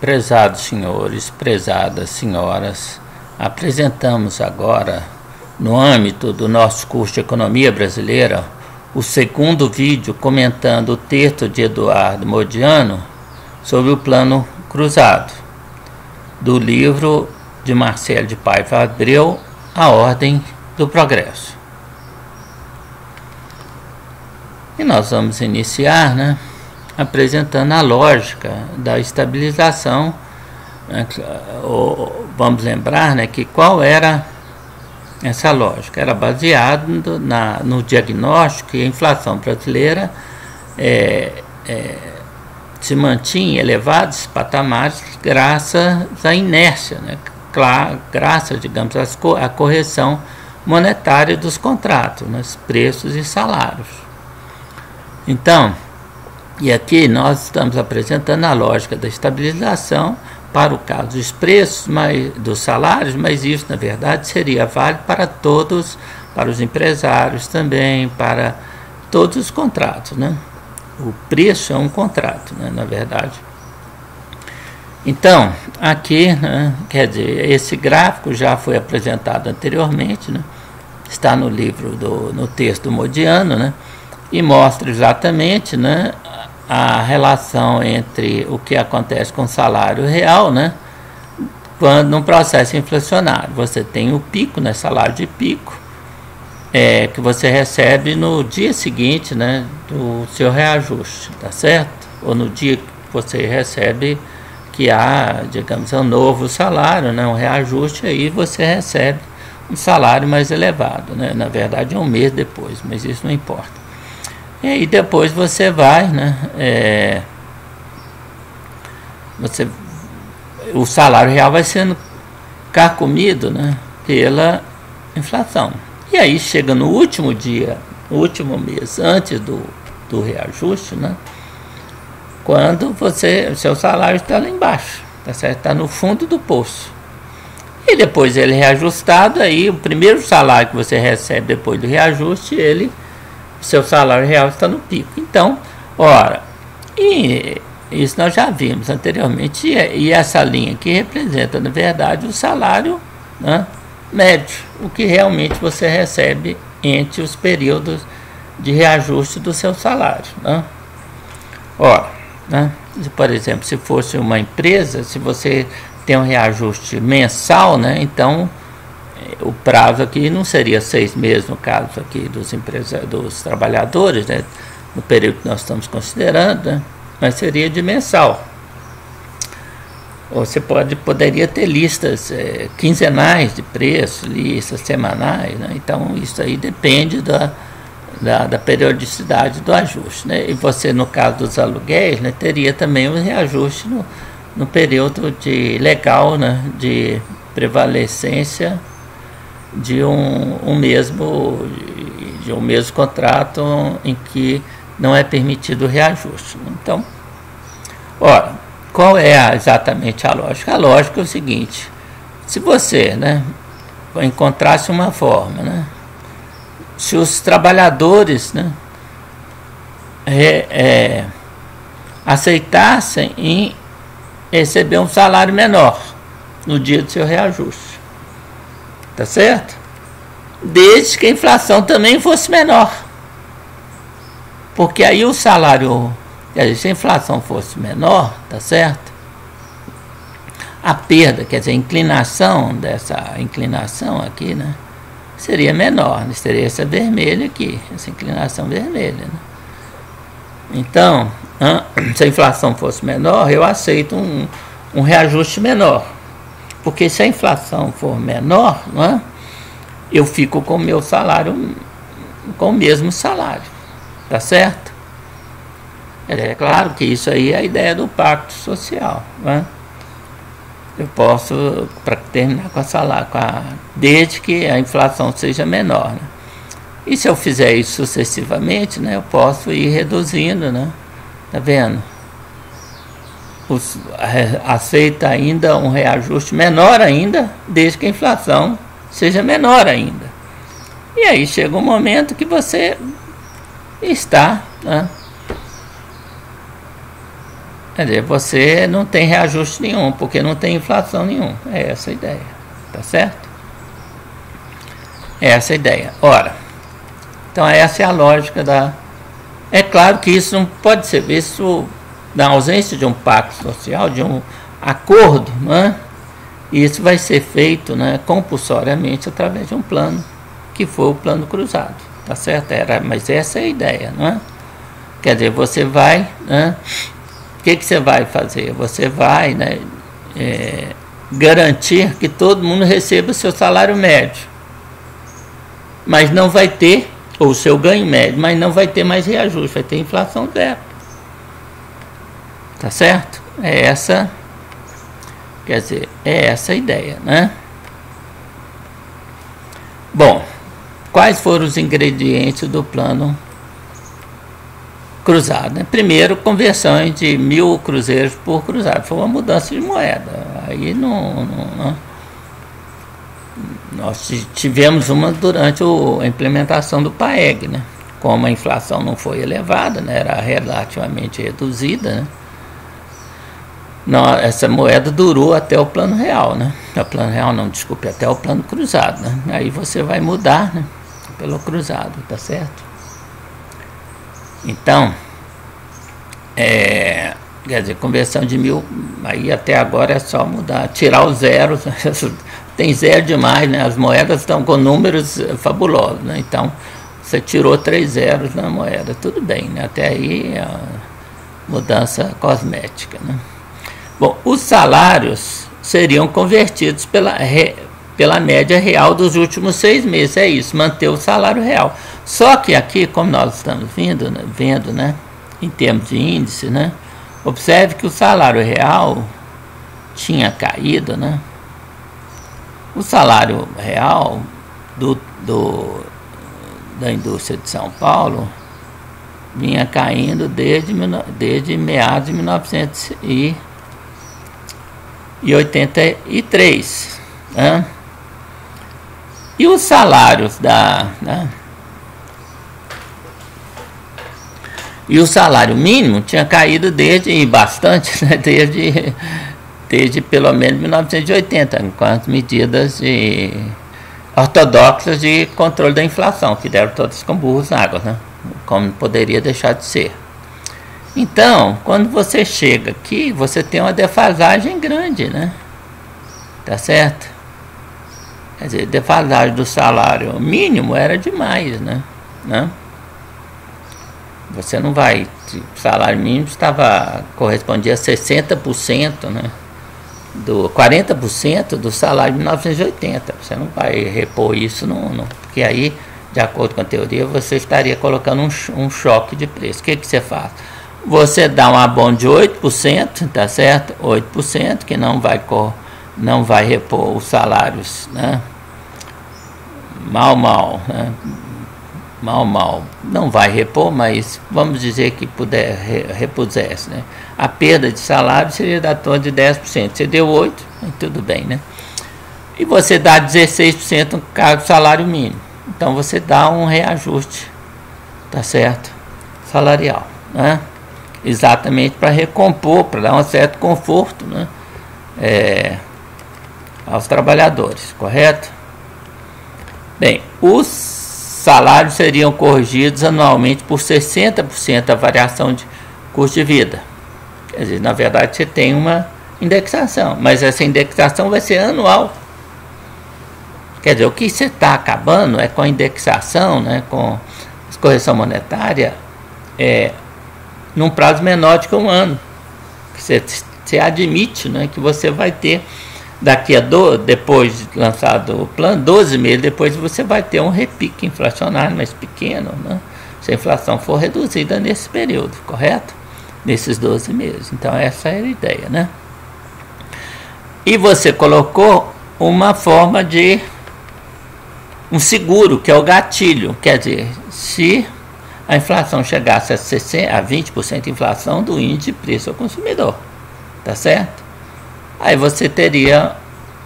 Prezados senhores, prezadas senhoras, apresentamos agora, no âmbito do nosso curso de Economia Brasileira, o segundo vídeo comentando o texto de Eduardo Modiano sobre o Plano Cruzado, do livro de Marcelo de Paiva Abreu, A Ordem do Progresso. E nós vamos iniciar, apresentando a lógica da estabilização. Vamos lembrar que qual era essa lógica? Era baseado no diagnóstico que a inflação brasileira se mantinha em elevados patamares graças à inércia, graças, digamos, à correção monetária dos contratos, preços e salários. Então, e aqui nós estamos apresentando a lógica da estabilização para o caso dos preços, dos salários, mas isso, na verdade, seria válido para todos, para os empresários também, para todos os contratos, O preço é um contrato, na verdade. Então, aqui, quer dizer, esse gráfico já foi apresentado anteriormente, está no livro, no texto do Modiano, e mostra exatamente, a relação entre o que acontece com o salário real, quando num processo inflacionário você tem o pico, salário de pico, que você recebe no dia seguinte, do seu reajuste, tá certo? Ou no dia que você recebe que há, digamos, um novo salário, um reajuste, aí você recebe um salário mais elevado, na verdade um mês depois, mas isso não importa. E aí depois você vai, o salário real vai sendo carcomido, pela inflação. E aí chega no último dia, no último mês, antes do reajuste, quando o seu salário está lá embaixo, tá certo? Está no fundo do poço. E depois ele é reajustado, aí o primeiro salário que você recebe depois do reajuste, seu salário real está no pico. Então, e isso nós já vimos anteriormente, e essa linha aqui representa, na verdade, o salário médio, o que realmente você recebe entre os períodos de reajuste do seu salário. Por exemplo, se fosse uma empresa, se você tem um reajuste mensal, então o prazo aqui não seria 6 meses, no caso aqui dos trabalhadores, no período que nós estamos considerando, mas seria de mensal. Ou você poderia ter listas quinzenais de preço, listas semanais, então isso aí depende da periodicidade do ajuste. E você, no caso dos aluguéis, teria também um reajuste no período legal, de prevalecência de um mesmo contrato em que não é permitido o reajuste. Então, qual é exatamente a lógica? A lógica é o seguinte: se você encontrasse uma forma, se os trabalhadores aceitassem em receber um salário menor no dia do seu reajuste, tá certo? Desde que a inflação também fosse menor. Porque aí o salário, se a inflação fosse menor, tá certo? A perda, quer dizer, a inclinação dessa inclinação aqui, seria menor, seria essa vermelha aqui, essa inclinação vermelha. Então, se a inflação fosse menor, eu aceito um reajuste menor. Porque se a inflação for menor, eu fico com o meu salário, com o mesmo salário, tá certo? É claro que isso aí é a ideia do pacto social, Eu posso, para terminar com desde que a inflação seja menor, E se eu fizer isso sucessivamente, eu posso ir reduzindo, tá vendo? Aceita ainda um reajuste menor ainda, desde que a inflação seja menor ainda. E aí chega um momento que você está Quer dizer, você não tem reajuste nenhum, porque não tem inflação nenhuma. É essa a ideia, tá certo? É essa a ideia. Ora, então essa é a lógica da... É claro que isso não pode ser visto na ausência de um pacto social, de um acordo, né? Isso vai ser feito, né, compulsoriamente através de um plano, que foi o plano cruzado, tá certo? Mas essa é a ideia, não é? Quer dizer, você vai, né, o que você vai fazer? Você vai, né, garantir que todo mundo receba o seu salário médio, mas não vai ter, ou o seu ganho médio, mas não vai ter mais reajuste, vai ter inflação zero. Tá certo? É essa, quer dizer, é essa a ideia, né? Bom, quais foram os ingredientes do plano cruzado, né? Primeiro, conversão de 1.000 cruzeiros por cruzado. Foi uma mudança de moeda. Aí nós tivemos uma durante a implementação do PAEG, né? Como a inflação não foi elevada, né? Era relativamente reduzida, né? Não, essa moeda durou até o plano real, né? O plano real não, desculpe, até o plano cruzado, né? Aí você vai mudar, né, pelo cruzado, tá certo? Então, quer dizer, conversão de 1.000, aí até agora é só mudar, tirar os zeros, tem zero demais, né? As moedas estão com números fabulosos, né? Então, você tirou 3 zeros na moeda, tudo bem, né? Até aí é mudança cosmética, né? Bom, os salários seriam convertidos pela média real dos últimos 6 meses, é isso, manter o salário real. Só que aqui, como nós estamos vendo, né, em termos de índice, né, observe que o salário real tinha caído, né? O salário real da indústria de São Paulo vinha caindo desde meados de 1983, né? E os salários e o salário mínimo tinha caído bastante, né? desde pelo menos 1980, enquanto medidas ortodoxas de controle da inflação, que deram todas com burros na água, né? Como poderia deixar de ser. Então, quando você chega aqui, você tem uma defasagem grande, né? Tá certo? Quer dizer, defasagem do salário mínimo era demais, né? Você não vai... O salário mínimo correspondia a 60%, né? 40% do salário de 1980. Você não vai repor isso, porque aí, de acordo com a teoria, você estaria colocando um choque de preço. O que você faz? Você dá um abono de 8%, tá certo? 8%, que não vai repor os salários, né? Mal, né? Mal, não vai repor, mas vamos dizer que repusesse, né? A perda de salário seria da torre de 10%. Você deu 8%, tudo bem, né? E você dá 16% no caso do salário mínimo. Então você dá um reajuste, tá certo? Salarial, né? Exatamente para recompor, para dar um certo conforto, né? Aos trabalhadores, correto? Bem, os salários seriam corrigidos anualmente por 60% a variação de custo de vida. Quer dizer, na verdade você tem uma indexação, mas essa indexação vai ser anual. Quer dizer, o que você está acabando é com a indexação, né, com a correção monetária, num prazo menor de que um ano. Você admite, né, que você vai ter, depois de lançado o plano, 12 meses depois você vai ter um repique inflacionário mais pequeno, né, se a inflação for reduzida nesse período, correto? Nesses 12 meses. Então essa é a ideia, né? E você colocou uma forma de um seguro, que é o gatilho. Quer dizer, se a inflação chegasse a 20% de inflação do índice de preço ao consumidor, tá certo? Aí você teria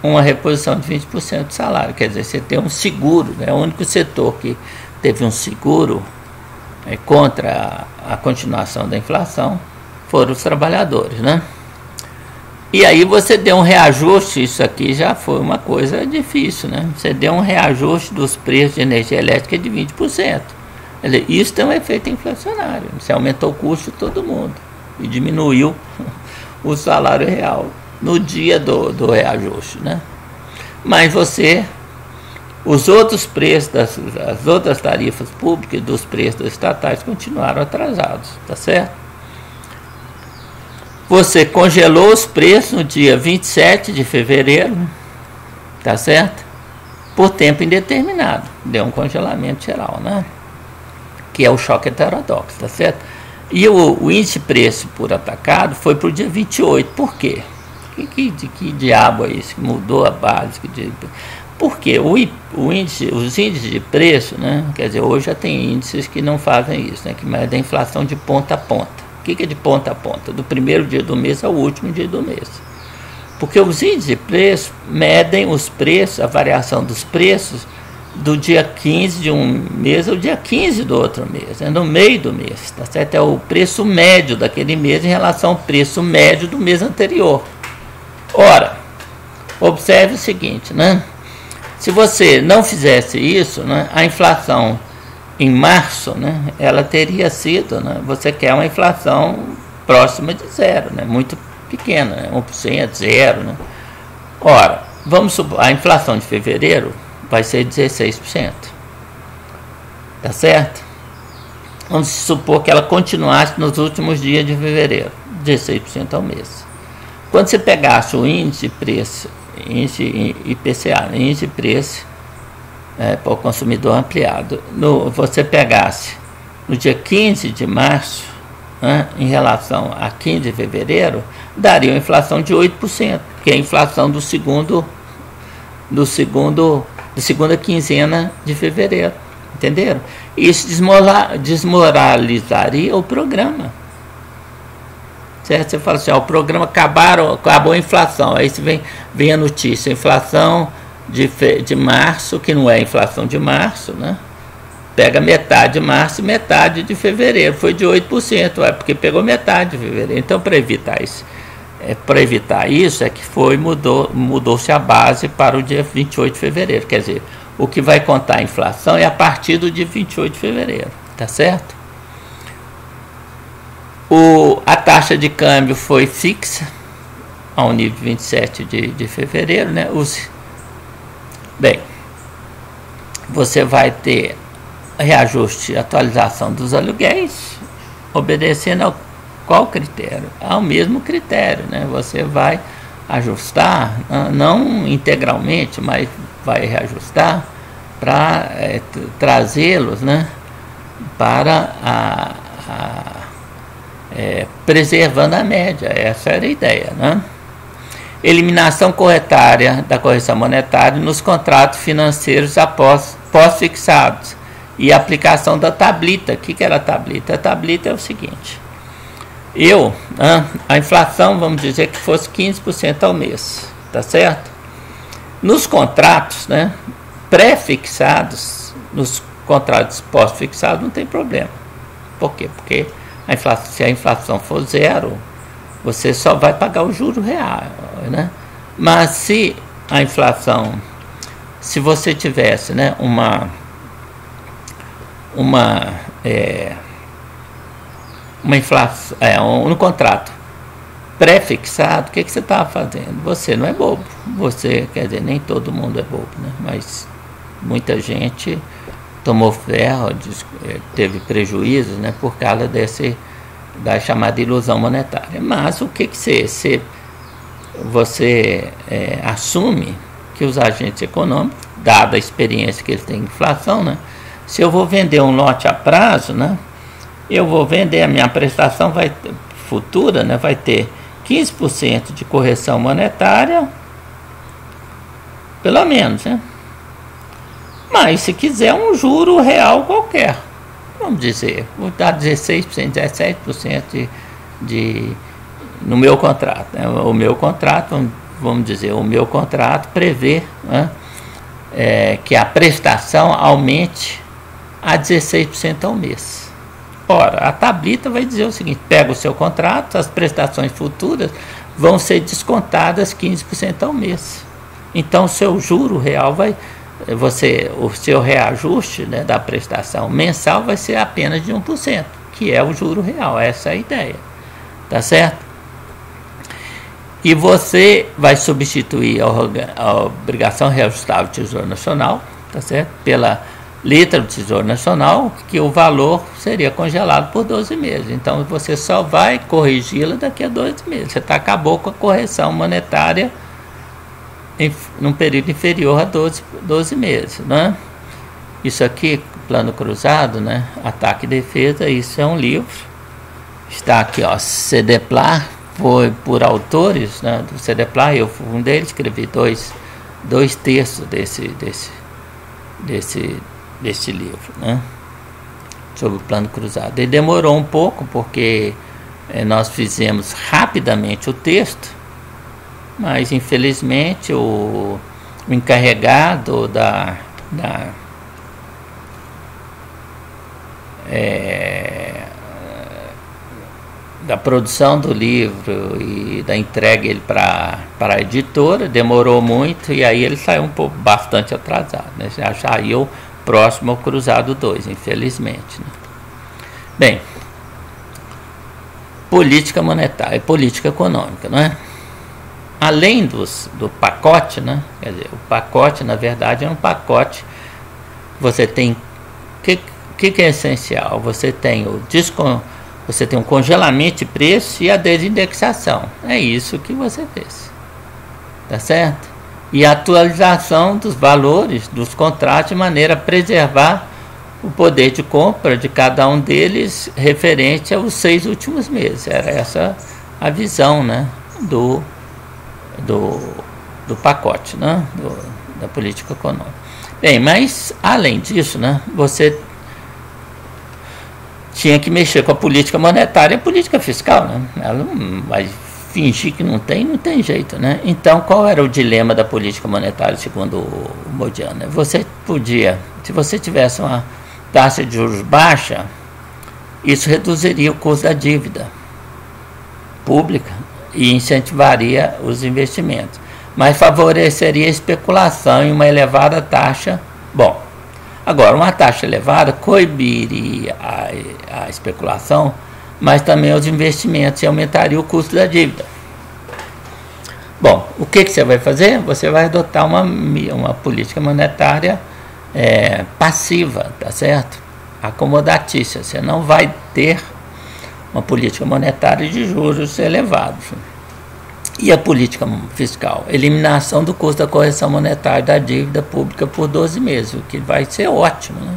uma reposição de 20% do salário. Quer dizer, você tem um seguro, né? O único setor que teve um seguro contra a continuação da inflação foram os trabalhadores, né? E aí você deu um reajuste, isso aqui já foi uma coisa difícil, né? Você deu um reajuste dos preços de energia elétrica de 20%. Isso tem um efeito inflacionário. Você aumentou o custo de todo mundo e diminuiu o salário real no dia do reajuste, né? Mas os outros preços, as outras tarifas públicas dos preços estatais continuaram atrasados, tá certo? Você congelou os preços no dia 27 de fevereiro, tá certo? Por tempo indeterminado. Deu um congelamento geral, né? Que é o choque heterodoxo, tá certo? E o índice de preço por atacado foi para o dia 28. Por quê? Que diabo é isso? Que mudou a base? Por quê? Os índices de preço, né? Quer dizer, hoje já tem índices que não fazem isso, né? Que medem a inflação de ponta a ponta. O que é de ponta a ponta? Do primeiro dia do mês ao último dia do mês. Porque os índices de preço medem os preços, a variação dos preços, do dia 15 de um mês ao dia 15 do outro mês, é no meio do mês, tá certo? É o preço médio daquele mês em relação ao preço médio do mês anterior. Ora, observe o seguinte, né? Se você não fizesse isso, né, a inflação em março, né, ela teria sido, né, você quer uma inflação próxima de zero, né, muito pequena, né, 1%, zero. Né. Ora, vamos supor, a inflação de fevereiro vai ser 16%. Tá certo? Vamos supor que ela continuasse nos últimos dias de fevereiro, 16% ao mês. Quando você pegasse o índice de preço, índice IPCA, índice de preço para o consumidor ampliado, você pegasse no dia 15 de março, né, em relação a 15 de fevereiro, daria uma inflação de 8%, que é a inflação da segunda quinzena de fevereiro. Entenderam? Isso desmoralizaria o programa. Certo? Você fala assim, ó, o programa acabou a inflação. Aí você vem a notícia, a inflação de março, que não é a inflação de março, né? Pega metade de março e metade de fevereiro. Foi de 8%, porque pegou metade de fevereiro. Então, para evitar isso, é que mudou-se a base para o dia 28 de fevereiro. Quer dizer, o que vai contar a inflação é a partir do dia 28 de fevereiro. Tá certo? A taxa de câmbio foi fixa ao nível 27 de fevereiro, né? Bem, você vai ter reajuste, atualização dos aluguéis, obedecendo ao qual critério? Ao mesmo critério, né? Você vai ajustar, não integralmente, mas vai reajustar para trazê-los, né, para preservando a média. Essa era a ideia, né? Eliminação corretária da correção monetária nos contratos financeiros pós-fixados e aplicação da tablita. O que era a tablita? A tablita é o seguinte: a inflação, vamos dizer que fosse 15% ao mês, tá certo? Nos contratos, né, pré-fixados, nos contratos pós-fixados não tem problema. Por quê? Porque se a inflação for zero, você só vai pagar o juro real, né? Mas se a inflação, se você tivesse, né, uma inflação, no contrato pré-fixado, o que você estava fazendo? Você não é bobo. Você, quer dizer, nem todo mundo é bobo, né? Mas muita gente tomou ferro, teve prejuízos, né, por causa da chamada ilusão monetária. Mas o que você assume que os agentes econômicos, dada a experiência que eles têm em inflação, né, se eu vou vender um lote a prazo, né, eu vou vender, a minha prestação futura, né, vai ter 15% de correção monetária, pelo menos, né? Mas se quiser um juro real qualquer, vamos dizer, vou dar 16%, 17% no meu contrato, né? O meu contrato, vamos dizer, o meu contrato prevê, né, que a prestação aumente a 16% ao mês, Ora, a tablita vai dizer o seguinte: pega o seu contrato, as prestações futuras vão ser descontadas 15% ao mês. Então, o seu juro real o seu reajuste, né, da prestação mensal vai ser apenas de 1%, que é o juro real. Essa é a ideia. Tá certo? E você vai substituir a obrigação reajustável do Tesouro Nacional, tá certo? Pela letra do Tesouro Nacional, que o valor seria congelado por 12 meses. Então, você só vai corrigi-la daqui a 12 meses. Você acabou com a correção monetária num período inferior a 12 meses. Né? Isso aqui, plano cruzado, né? Ataque e defesa, isso é um livro. Está aqui, ó, CDPLAR, foi por autores, né, do CDPLAR, eu fui um deles, escrevi dois textos desse livro, né, sobre o plano cruzado. Ele demorou um pouco, porque nós fizemos rapidamente o texto, mas infelizmente o encarregado da produção do livro e da entrega ele para a editora demorou muito, e aí ele saiu bastante atrasado, né? Já saiu próximo ao Cruzado 2, infelizmente, né? Bem, política monetária e política econômica, não é? Além do pacote, né? Quer dizer, o pacote, na verdade, é um pacote. Você tem o que é essencial? Você tem um congelamento de preço e a desindexação. É isso que você fez. Tá certo? E a atualização dos valores dos contratos de maneira a preservar o poder de compra de cada um deles referente aos 6 últimos meses. Era essa a visão, né, do pacote, né, da política econômica. Bem, mas além disso, né, você tinha que mexer com a política monetária e a política fiscal, né? Ela não vai fingir que não tem jeito, né? Então, qual era o dilema da política monetária, segundo o Modiano? Você podia, se você tivesse uma taxa de juros baixa, isso reduziria o custo da dívida pública e incentivaria os investimentos, mas favoreceria a especulação em uma elevada taxa. Bom, agora, uma taxa elevada coibiria a especulação, mas também os investimentos, e aumentaria o custo da dívida. Bom, o que você vai fazer? Você vai adotar uma política monetária passiva, tá certo? Acomodatícia. Você não vai ter uma política monetária de juros elevados. E a política fiscal? Eliminação do custo da correção monetária da dívida pública por 12 meses, o que vai ser ótimo, né?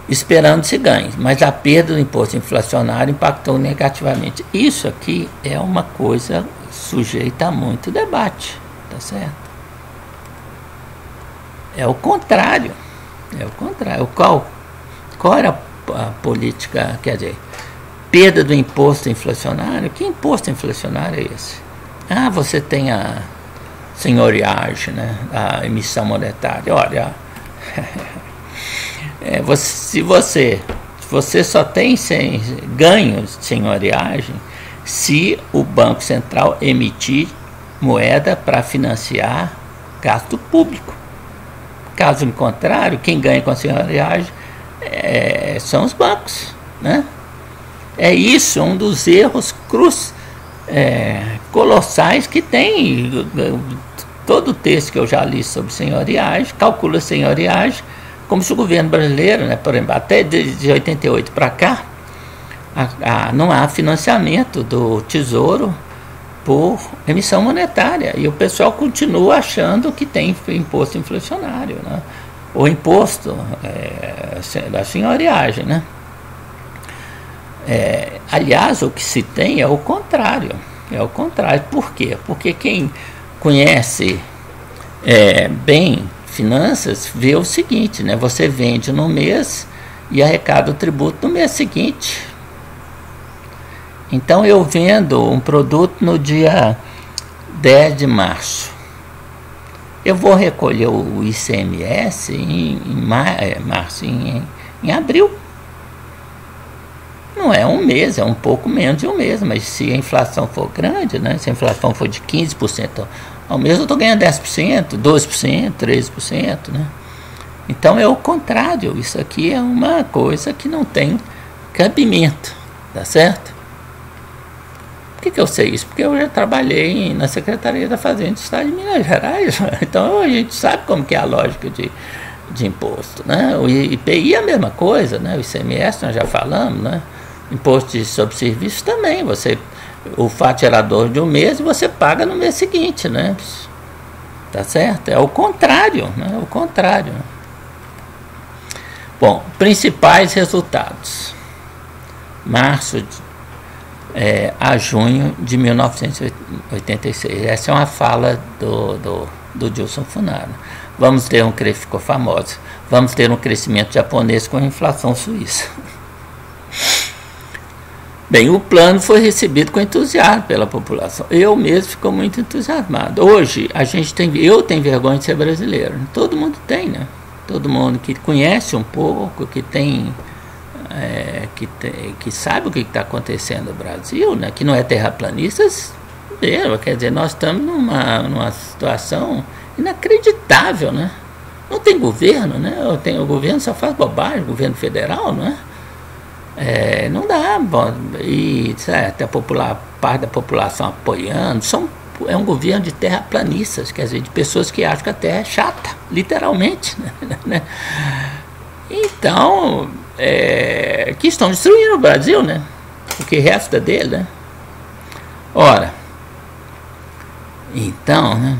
Esperando-se ganhos, mas a perda do imposto inflacionário impactou negativamente. Isso aqui é uma coisa sujeita a muito debate, tá certo? É o contrário. Qual era a política, quer dizer, perda do imposto inflacionário? Que imposto inflacionário é esse? Ah, você tem a senhoriagem, né? A emissão monetária. Olha, se você só tem ganhos de senhoriagem se o Banco Central emitir moeda para financiar gasto público. Caso contrário, quem ganha com a senhoriagem são os bancos, né? É isso, um dos erros colossais que tem. Todo o texto que eu já li sobre senhoriagem calcula senhoriagem como se o governo brasileiro, né, por exemplo, até de 88 para cá, não há financiamento do Tesouro por emissão monetária. E o pessoal continua achando que tem imposto inflacionário, né? O imposto da senhoriagem, né? Aliás, o que se tem é o contrário. Por quê? Porque quem conhece bem finanças vê o seguinte, né? Você vende no mês e arrecada o tributo no mês seguinte. Então, eu vendo um produto no dia 10 de março. Eu vou recolher o ICMS em Em abril. Não é um mês, é um pouco menos de um mês, mas se a inflação for grande, né, se a inflação for de 15% ao mês, eu estou ganhando 10%, 12%, 13%. Né? Então é o contrário, isso aqui é uma coisa que não tem cabimento, tá certo? Por que eu sei isso? Porque eu já trabalhei na Secretaria da Fazenda do Estado de Minas Gerais, então a gente sabe como que é a lógica de imposto. Né? O IPI é a mesma coisa, né? O ICMS nós já falamos, né? Imposto sobre serviço também, o fato gerador de um mês você paga no mês seguinte, né? Tá certo? É o contrário, né? É o contrário. Bom, principais resultados. Março a junho de 1986. Essa é uma fala do Gilson Funaro. Vamos ter ficou famosa. Vamos ter um crescimento japonês com inflação suíça. Bem, o plano foi recebido com entusiasmo pela população. Eu mesmo fico muito entusiasmado. Hoje, eu tenho vergonha de ser brasileiro. Todo mundo tem, né? Todo mundo que conhece um pouco, que sabe o que está acontecendo no Brasil, né? Que não é terraplanistas, quer dizer, nós estamos numa situação inacreditável, né? Não tem governo, né? O governo só faz bobagem, o governo federal, não é? Não dá, e certo, parte da população apoiando, é um governo de terraplanistas, quer dizer, de pessoas que acham que a Terra é chata, literalmente, né? Então, que estão destruindo o Brasil, né? O que resta dele, né? Ora, então, né?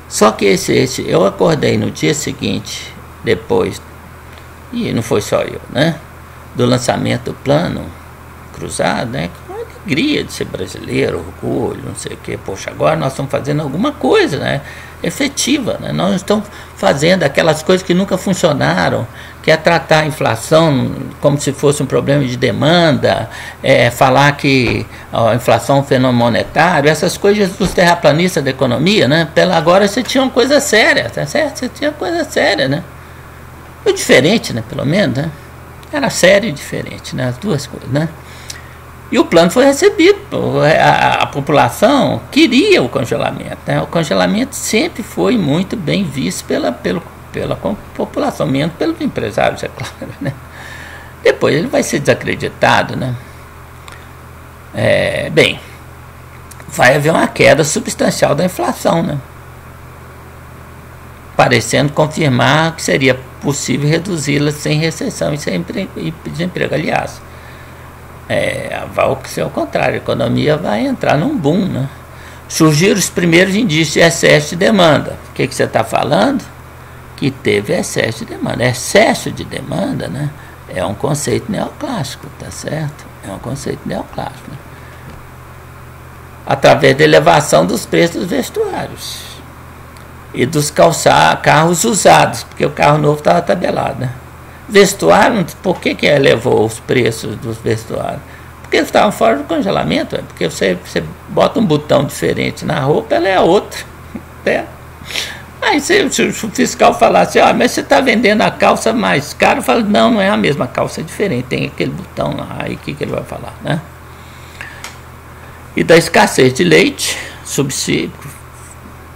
Só que eu acordei no dia seguinte, depois, e não foi só eu, né? Do lançamento do plano cruzado, né? Com alegria de ser brasileiro, orgulho, não sei o quê. Poxa, agora nós estamos fazendo alguma coisa, né? Efetiva, né? Nós estamos fazendo aquelas coisas que nunca funcionaram, que é tratar a inflação como se fosse um problema de demanda, falar que a inflação é um fenômeno monetário, essas coisas dos terraplanistas da economia, né? Agora você tinha uma coisa séria, tá certo? Você tinha coisa séria, né? O diferente, né? Pelo menos, né? Era sério e diferente, né? As duas coisas, né? E o plano foi recebido, a população queria o congelamento, né? O congelamento sempre foi muito bem visto pela população, menos pelos empresários, é claro, né? Depois ele vai ser desacreditado, né? Bem, vai haver uma queda substancial da inflação, né? Parecendo confirmar que seria possível reduzi-la sem recessão e sem desemprego. Aliás, vai ser ao contrário, a economia vai entrar num boom, né? Surgiram os primeiros indícios de excesso de demanda. O que você está falando? Que teve excesso de demanda. Excesso de demanda, né? É um conceito neoclássico, tá certo? É um conceito neoclássico, né? Através da elevação dos preços dos vestuários e dos carros usados, porque o carro novo estava tabelado, né? Vestuário, por que elevou os preços dos vestuários? Porque eles estavam fora do congelamento, porque você bota um botão diferente na roupa, ela é outra, né? Aí se o fiscal falasse, mas você está vendendo a calça mais cara, eu falo, não é a mesma calça, é diferente, tem aquele botão lá, aí o que ele vai falar, né? E da escassez de leite, subsídio,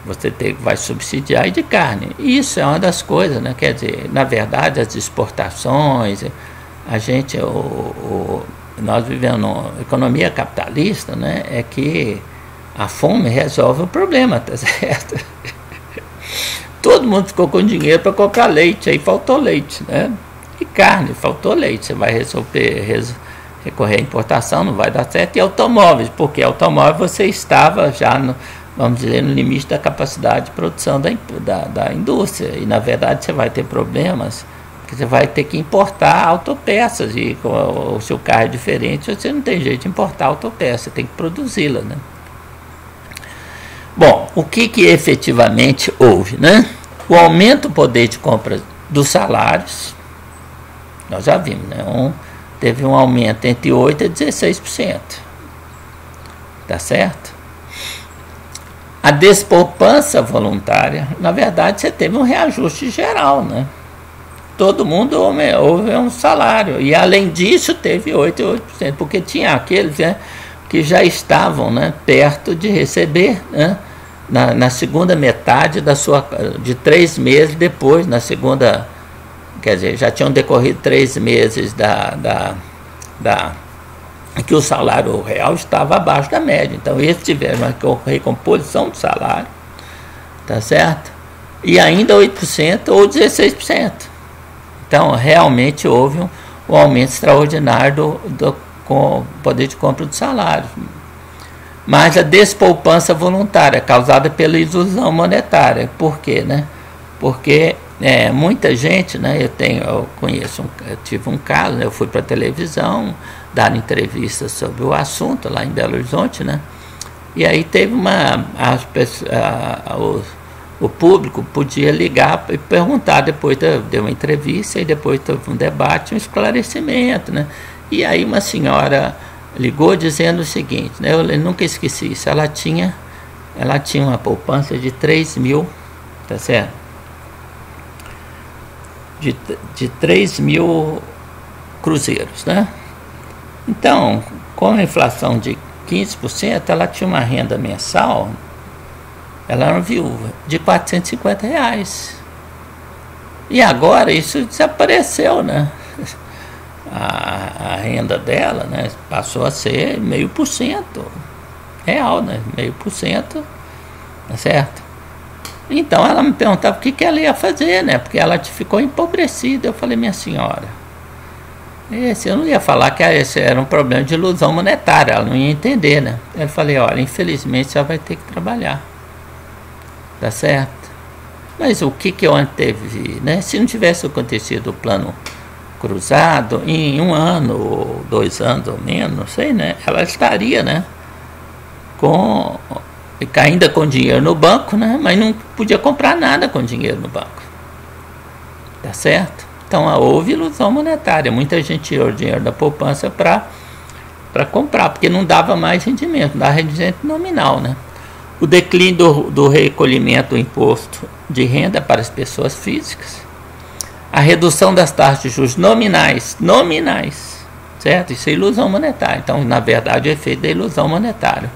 você vai subsidiar, e de carne. Isso é uma das coisas, né? Quer dizer, na verdade, as exportações, nós vivemos numa economia capitalista, né? É que a fome resolve o problema, tá certo? Todo mundo ficou com dinheiro para comprar leite, aí faltou leite, né? E carne, faltou leite. Você vai recorrer à importação, não vai dar certo. E automóveis, porque automóvel você estava já vamos dizer, no limite da capacidade de produção da indústria. E, na verdade, você vai ter problemas, porque você vai ter que importar autopeças, e com o seu carro é diferente, você não tem jeito de importar autopeça, você tem que produzi-la, né? Bom, o que efetivamente houve, né? O aumento do poder de compra dos salários, nós já vimos, né? Teve um aumento entre 8% e 16%. Tá certo? A despoupança voluntária, na verdade, você teve um reajuste geral, né? Todo mundo houve um salário. E, além disso, teve 8%, porque tinha aqueles, né, que já estavam, né, perto de receber, né, na segunda metade de 3 meses depois, na segunda, quer dizer, já tinham decorrido 3 meses que o salário real estava abaixo da média. Então, eles tiveram uma recomposição do salário, tá certo? E ainda 8% ou 16%. Então, realmente houve um aumento extraordinário do poder de compra do salário. Mas a despoupança voluntária, causada pela ilusão monetária. Por quê, né? Porque muita gente, né, eu tive um caso, né, eu fui para a televisão dar entrevistas sobre o assunto lá em Belo Horizonte, né? E aí teve o público podia ligar e perguntar, depois deu uma entrevista e depois teve um debate, um esclarecimento, né? E aí uma senhora ligou dizendo o seguinte, né? Eu nunca esqueci isso, ela tinha uma poupança de 3 mil, tá certo? De 3 mil cruzeiros, né? Então, com a inflação de 15%, ela tinha uma renda mensal, ela era uma viúva, de R$450. E agora isso desapareceu, né? A renda dela, né, passou a ser 0,5% real, né? 0,5%, tá certo? Então ela me perguntava o que ela ia fazer, né? Porque ela ficou empobrecida. Eu falei, minha senhora, eu não ia falar que esse era um problema de ilusão monetária, ela não ia entender, né? Eu falei, olha, infelizmente você vai ter que trabalhar, tá certo? Mas o que eu anteve, né? Se não tivesse acontecido o plano cruzado, em 1 ano ou 2 anos ou menos, não sei, né? Ela estaria, né, ainda com dinheiro no banco, né? Mas não podia comprar nada com dinheiro no banco, tá certo? Então houve ilusão monetária. Muita gente tirou o dinheiro da poupança para comprar, porque não dava mais rendimento, dava rendimento nominal, né? O declínio do recolhimento do imposto de renda para as pessoas físicas, a redução das taxas de juros nominais, certo? Isso é ilusão monetária. Então, na verdade, é efeito da ilusão monetária.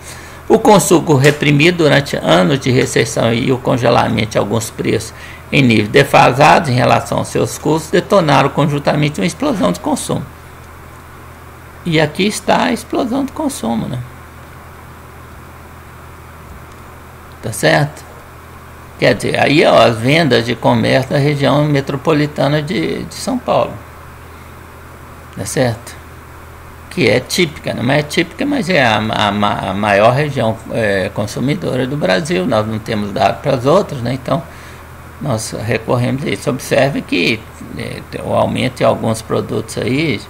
O consumo reprimido durante anos de recessão e o congelamento de alguns preços em níveis defasados em relação aos seus custos detonaram conjuntamente uma explosão de consumo. E aqui está a explosão de consumo, né? Tá certo? Quer dizer, aí ó, as vendas de comércio na região metropolitana de São Paulo, tá certo? Que é típica, não é típica, mas é a maior região consumidora do Brasil. Nós não temos dados para as outras, né? Então nós recorremos a isso. Observe que o aumento em alguns produtos aí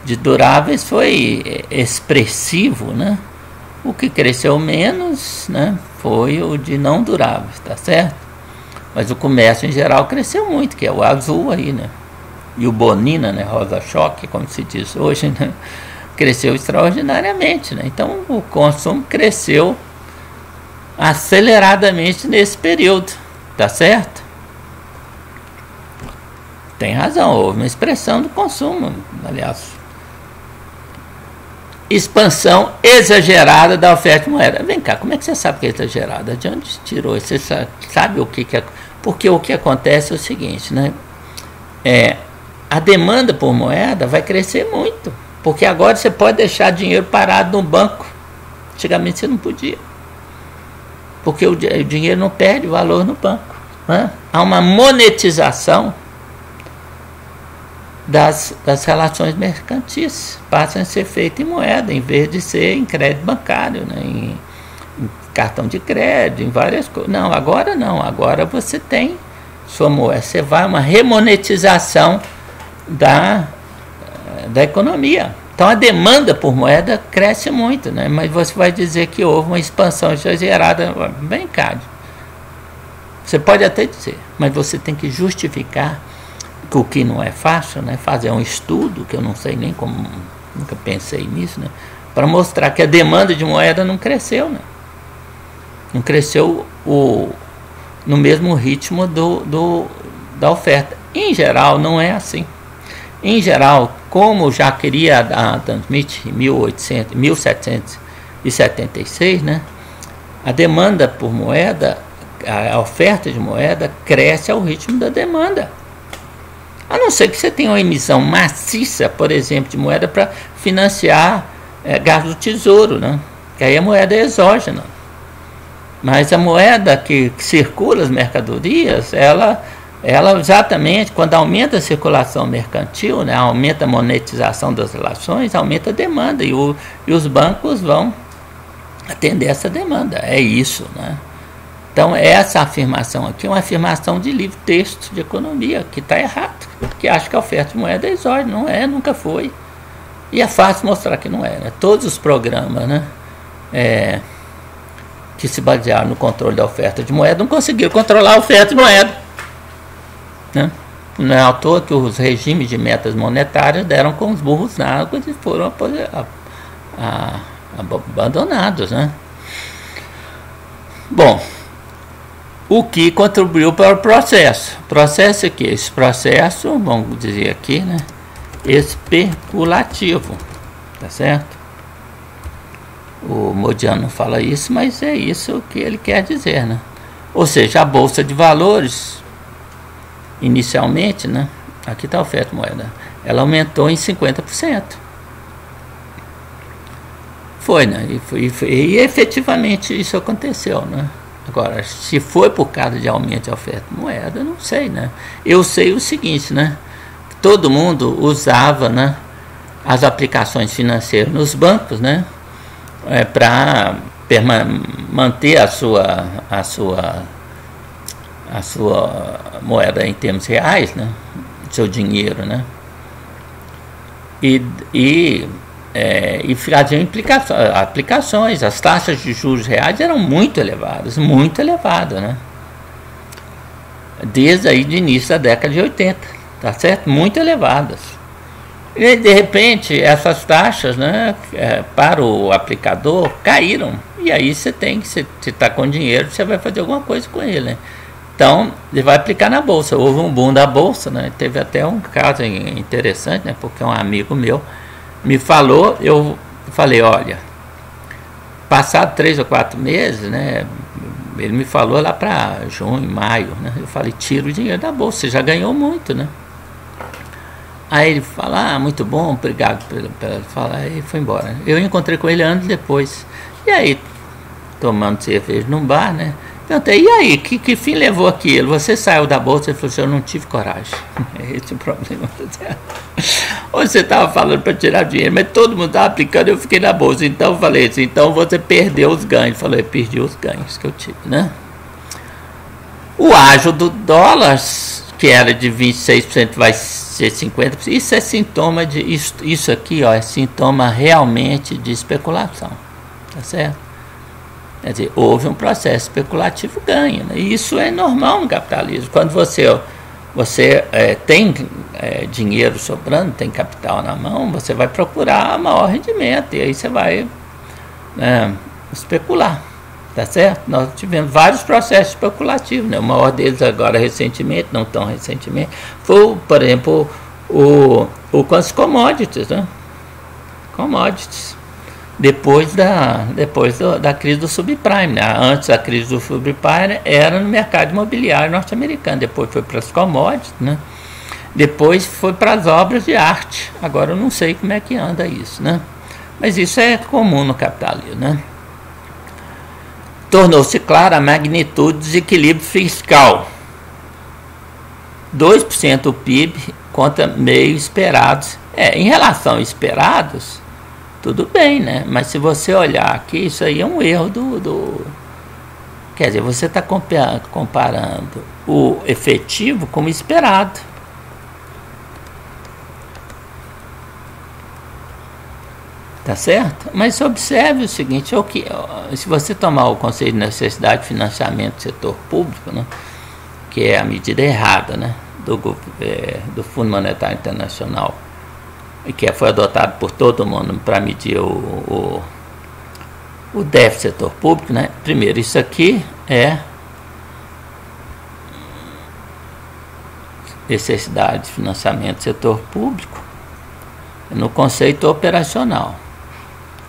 de duráveis foi expressivo, né? O que cresceu menos, né, foi o de não duráveis, tá certo? Mas o comércio em geral cresceu muito, que é o azul aí, né? E o Bonina, né, rosa choque, como se diz hoje, né, cresceu extraordinariamente, né? Então o consumo cresceu aceleradamente nesse período, tá certo? Tem razão, houve uma expressão do consumo, aliás. Expansão exagerada da oferta de moeda. Vem cá, como é que você sabe que é exagerada? De onde tirou isso? Você sabe o que é? Porque o que acontece é o seguinte, né? A demanda por moeda vai crescer muito, porque agora você pode deixar dinheiro parado no banco. Antigamente você não podia, porque o dinheiro não perde valor no banco, né? Há uma monetização das relações mercantis, passam a ser feitas em moeda, em vez de ser em crédito bancário, né? em cartão de crédito, em várias coisas. Não, agora você tem sua moeda, você vai uma remonetização da economia. Então a demanda por moeda cresce muito, né? Mas você vai dizer que houve uma expansão exagerada. Bem cá, você pode até dizer, mas você tem que justificar, o que não é fácil, né? Fazer um estudo, que eu não sei nem como, nunca pensei nisso, né? Para mostrar que a demanda de moeda não cresceu, né? não cresceu no mesmo ritmo da oferta. Em geral, não é assim. Em geral, como já queria a Adam Smith em 1776, né, a demanda por moeda, a oferta de moeda cresce ao ritmo da demanda. A não ser que você tenha uma emissão maciça, por exemplo, de moeda para financiar gastos do tesouro, né? Que aí a moeda é exógena. Mas a moeda que circula as mercadorias, ela exatamente, quando aumenta a circulação mercantil, né, aumenta a monetização das relações, aumenta a demanda e os bancos vão atender essa demanda. É isso, né? Então, essa afirmação aqui é uma afirmação de livro texto de economia, que está errado, que acha que a oferta de moeda é exógena. Não é, nunca foi. E é fácil mostrar que não é, né? Todos os programas, né, que se basearam no controle da oferta de moeda não conseguiram controlar a oferta de moeda, né? Não é à toa que os regimes de metas monetárias deram com os burros na água e foram abandonados, né? Bom, o que contribuiu para o processo? Processo aqui, esse processo, vamos dizer aqui, né, especulativo, tá certo? O Modiano fala isso, mas é isso que ele quer dizer, né? Ou seja, a bolsa de valores, inicialmente, né, aqui está a oferta de moeda, ela aumentou em 50%. Foi, né? E efetivamente isso aconteceu, né? Agora, se foi por causa de aumento de oferta de moeda, não sei, né? Eu sei o seguinte, né? Todo mundo usava, né, as aplicações financeiras nos bancos, né, para manter a sua moeda em termos reais, né, seu dinheiro, né? E faziam aplicações. As taxas de juros reais eram muito elevadas, né? Desde aí do início da década de 80, tá certo? Muito elevadas. E de repente essas taxas, né, para o aplicador caíram. E aí você está com dinheiro, você vai fazer alguma coisa com ele, né? Então ele vai aplicar na bolsa. Houve um boom da bolsa, né? Teve até um caso interessante, né? Porque um amigo meu me falou, eu falei, olha, passado 3 ou 4 meses, né, ele me falou lá para junho, maio, né, eu falei, tira o dinheiro da bolsa, você já ganhou muito, né? Aí ele fala, muito bom, obrigado pela falar, aí foi embora. Eu encontrei com ele anos depois, e aí, tomando cerveja num bar, né, perguntei, e aí, que fim levou aquilo? Você saiu da bolsa? Ele falou assim, eu não tive coragem. Esse é o problema. Ou você estava falando para tirar dinheiro, mas todo mundo estava aplicando, eu fiquei na bolsa. Então eu falei assim, então você perdeu os ganhos. Ele falou, eu perdi os ganhos que eu tive, né? O ágio do dólar, que era de 26%, vai ser 50%. Isso é sintoma de... Isso aqui, ó, é sintoma realmente de especulação. Tá certo? Quer dizer, houve um processo especulativo ganho, né? E isso é normal no capitalismo. Quando você tem dinheiro sobrando, tem capital na mão, você vai procurar maior rendimento e aí você vai especular, tá certo? Nós tivemos vários processos especulativos, né? O maior deles agora recentemente, não tão recentemente, foi, por exemplo, com as commodities, né? Commodities. Depois da crise do subprime, né? Antes da crise do subprime era no mercado imobiliário norte-americano, depois foi para as commodities, né? Depois foi para as obras de arte. Agora eu não sei como é que anda isso, né? Mas isso é comum no capitalismo, né? Tornou-se clara a magnitude do desequilíbrio fiscal. 2% do PIB contra meio esperados. Em relação a esperados, tudo bem, né? Mas se você olhar aqui, isso aí é um erro Quer dizer, você está comparando o efetivo com o esperado. Tá certo? Mas observe o seguinte, se você tomar o conceito de necessidade de financiamento do setor público, né, que é a medida errada, né, do Fundo Monetário Internacional, que foi adotado por todo mundo para medir o o déficit setor público, né? Primeiro, isso aqui é necessidade de financiamento do setor público no conceito operacional,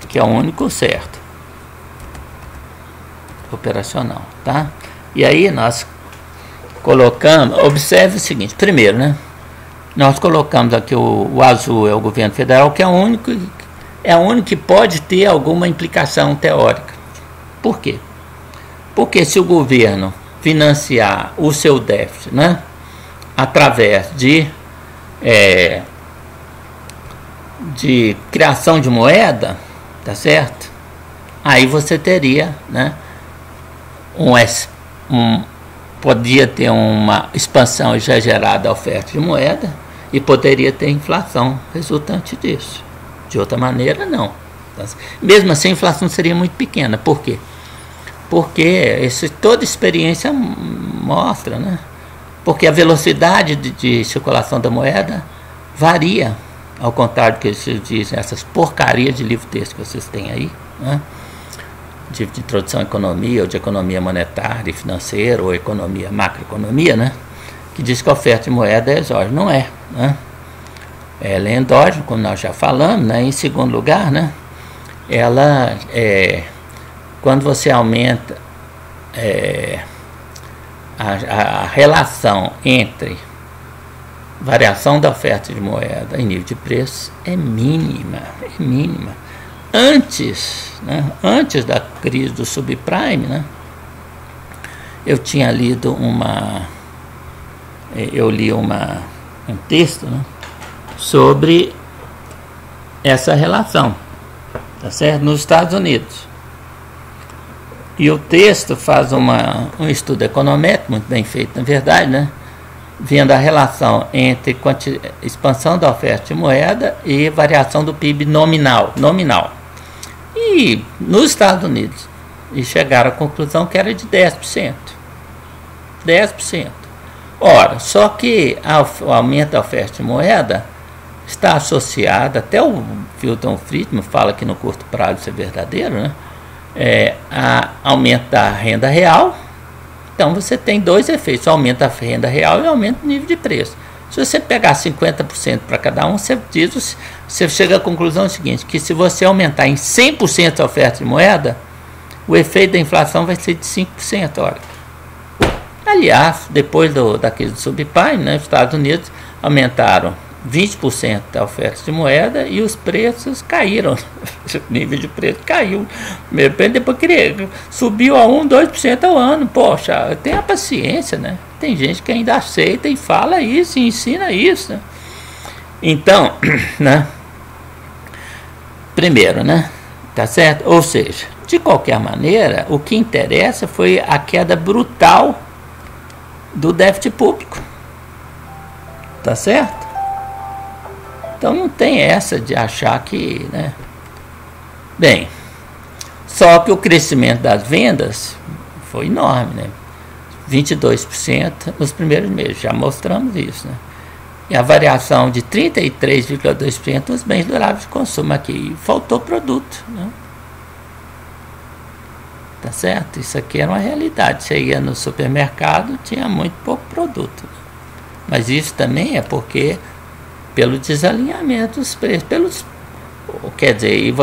que é o único certo. Operacional, tá? E aí nós colocamos, observe o seguinte, primeiro, né? Nós colocamos aqui o azul é o governo federal, que é o único que pode ter alguma implicação teórica. Por quê? Porque se o governo financiar o seu déficit, né, através de criação de moeda, tá certo? Aí você teria, né, podia ter uma expansão exagerada da oferta de moeda e poderia ter inflação resultante disso. De outra maneira, não. Mesmo assim, a inflação seria muito pequena. Por quê? Porque toda experiência mostra, né? Porque a velocidade de circulação da moeda varia, ao contrário do que eles dizem, essas porcarias de livro-texto que vocês têm aí, né? De introdução à economia, ou de economia monetária e financeira, ou economia, macroeconomia, né? Que diz que a oferta de moeda é exógena. Não é, né? Ela é endógena, como nós já falamos, né? Em segundo lugar, né? Ela quando você aumenta a relação entre variação da oferta de moeda e nível de preço é mínima, Antes, né, antes da crise do subprime, né, eu tinha lido um texto, né, sobre essa relação, tá certo? Nos Estados Unidos. E o texto faz um estudo econométrico, muito bem feito, na verdade, né, vendo a relação entre expansão da oferta de moeda e variação do PIB nominal. E nos Estados Unidos, e chegaram à conclusão que era de 10%. 10%. Ora, só que o aumento da oferta de moeda está associado, até o Milton Friedman fala que no curto prazo isso é verdadeiro, né? A aumento da renda real. Então você tem dois efeitos, o aumento da renda real e o aumento do nível de preço. Se você pegar 50% para cada um, você chega à conclusão seguinte, que se você aumentar em 100% a oferta de moeda, o efeito da inflação vai ser de 5%. Olha. Aliás, depois da crise do subprime, né, os Estados Unidos aumentaram 20% da oferta de moeda e os preços caíram. O nível de preço caiu. Depois subiu a 2% ao ano. Poxa, tenha paciência, né? Tem gente que ainda aceita e fala isso, e ensina isso, né? Então, né? Primeiro, né? Tá certo? Ou seja, de qualquer maneira, o que interessa foi a queda brutal do déficit público. Tá certo? Então não tem essa de achar que, né? Bem, só que o crescimento das vendas foi enorme, né? 22% nos primeiros meses, já mostramos isso, né? E a variação de 33,2% nos bens duráveis de consumo aqui. Faltou produto, né? Tá certo? Isso aqui era uma realidade. Você ia no supermercado, tinha muito pouco produto. Mas isso também é porque pelo desalinhamento dos preços, quer dizer, e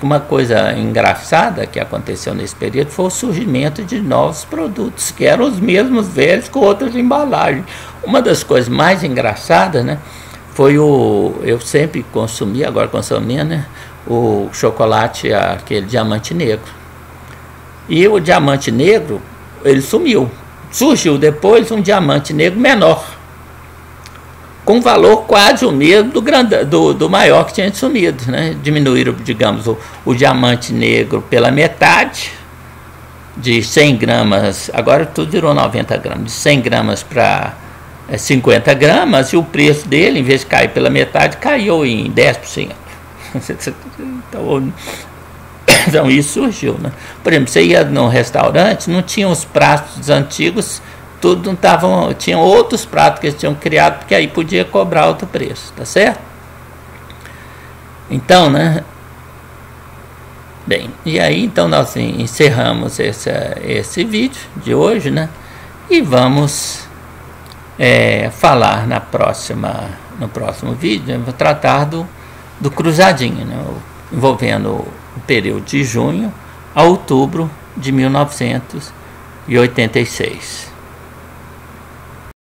uma coisa engraçada que aconteceu nesse período foi o surgimento de novos produtos, que eram os mesmos velhos com outras embalagens. Uma das coisas mais engraçadas, né, foi eu sempre consumi, agora consumia, né, o chocolate, aquele diamante negro. E o diamante negro, ele sumiu. Surgiu depois um diamante negro menor, com valor quase o mesmo do maior que tinha sumido, né? Diminuíram, digamos, o diamante negro pela metade, de 100 gramas, agora tudo virou 90 gramas, de 100 gramas para 50 gramas, e o preço dele, em vez de cair pela metade, caiu em 10%. Então isso surgiu, né? Por exemplo, você ia num restaurante, não tinha os pratos antigos, tudo não estavam, tinham outros pratos que eles tinham criado, porque aí podia cobrar outro preço, tá certo? Então, né, Bem, e aí então nós encerramos esse vídeo de hoje, né? E vamos falar no próximo vídeo, eu vou tratar do cruzadinho, né? Envolvendo o período de junho a outubro de 1986.